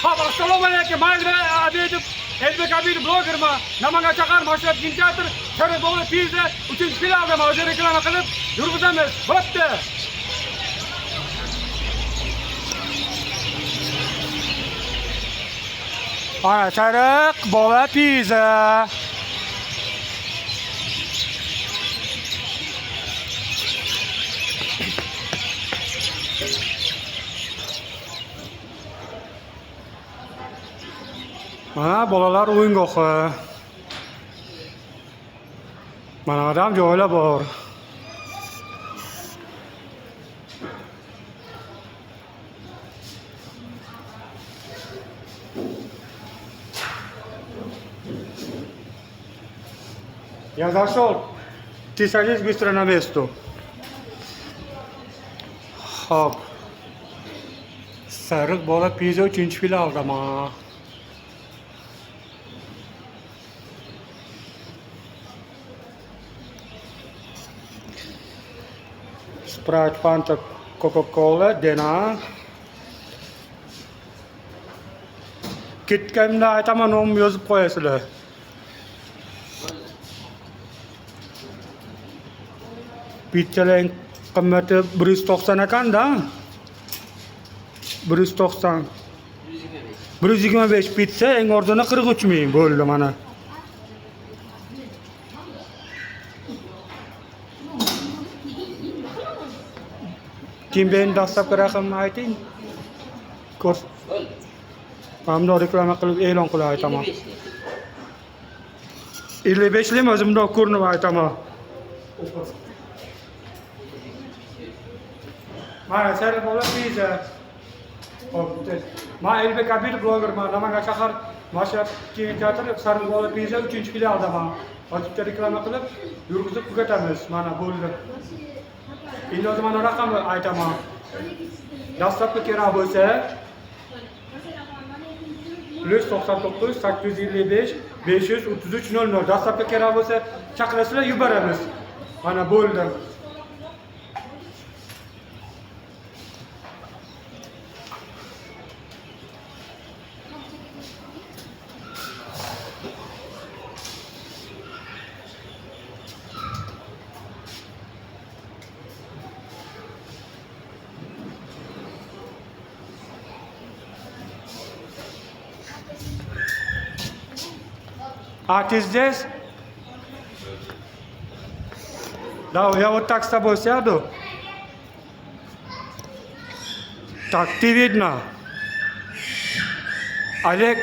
Assalomu alaykum. Mayli Abidov, Elbek Abidov blogerma. Namangan shahar mashrab kinoteatr Sharif Bog'li pizza 3-finalda o'zi reklama qilib yurgizamiz. Bo'pti. Ana Sharif Bog'li pizza. Mana bolalar o'yingohi. Mana odam joylar bor. Я зашел, ты садись быстро на место. Хоп. Sariq bola pizza 3-finaldami? Sprite, Fanta, Coca-Cola, Dena. Ketganimda aytaman, nomni yozib qo'yasizlar. Pizzaning qimmati 190 ekanda. 190. 125 pizza, eng arzoni 43 ming bo'ldi mana. Kim bilan dastlabki raqamni ayting. Ko'rs. Hamda reklama qilib e'lon qilib aytaman. 55 lim o'zimda ko'rinib aytaman. Mana Sharif Bog'li pizza. Men Elbek Abidov blogerman. Namangan shahar mashrab kinoteatr Sharif Bog'li pizza 3-finaldaman. Hozircha reklama qilib yurgizib tugatamiz. Mana bo'ldi. Endi o'zi mana raqamni aytaman. Dastlabki kerak bo'lsa +99 855 533 00. Dastlabki kerak bo'lsa chaqirasizlar, yuboramiz. Mana bo'ldi. А ты здесь? Да, я вот так с тобой сяду. Так, ты видно. Олег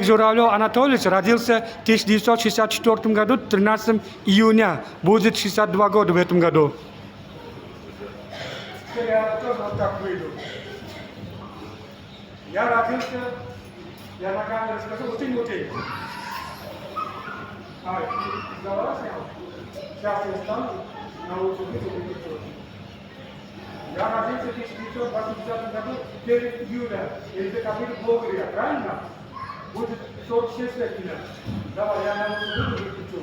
Журавлев Анатольевич родился в 1964 году, 13 июня. Будет 62 года в этом году. Я тоже вот так выйду. Я родился, я на камеру скажу, утынь. Сейчас я встану, на улицу выйду. Я родился в 1980 году, 1 июля. Эльбек Абидов блогер, правильно? Будет 46 лет мне. Давай, я на улицу выйду.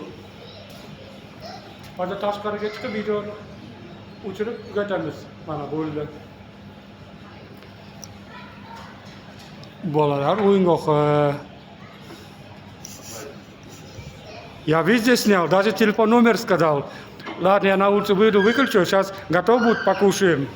Hozir tashqariga chiqib videoni o'chirib tugatamiz. Mana bo'ldi. Bolalar o'yingohi. Я везде снял, даже телефон номер сказал. Ладно, я на улицу выйду, выключу, сейчас готов будет, покушаем.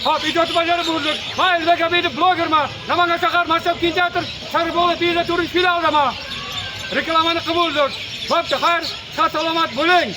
Hop, ijod bajarib bo'ldik. Men Elbek Abidov blogerman. Namangan shahar mashrab kinoteatr Sharif Bog'li pizza 4-finaldaman. Reklamani qabul qildik. Bo'pti, xayr, sog' salomat bo'ling.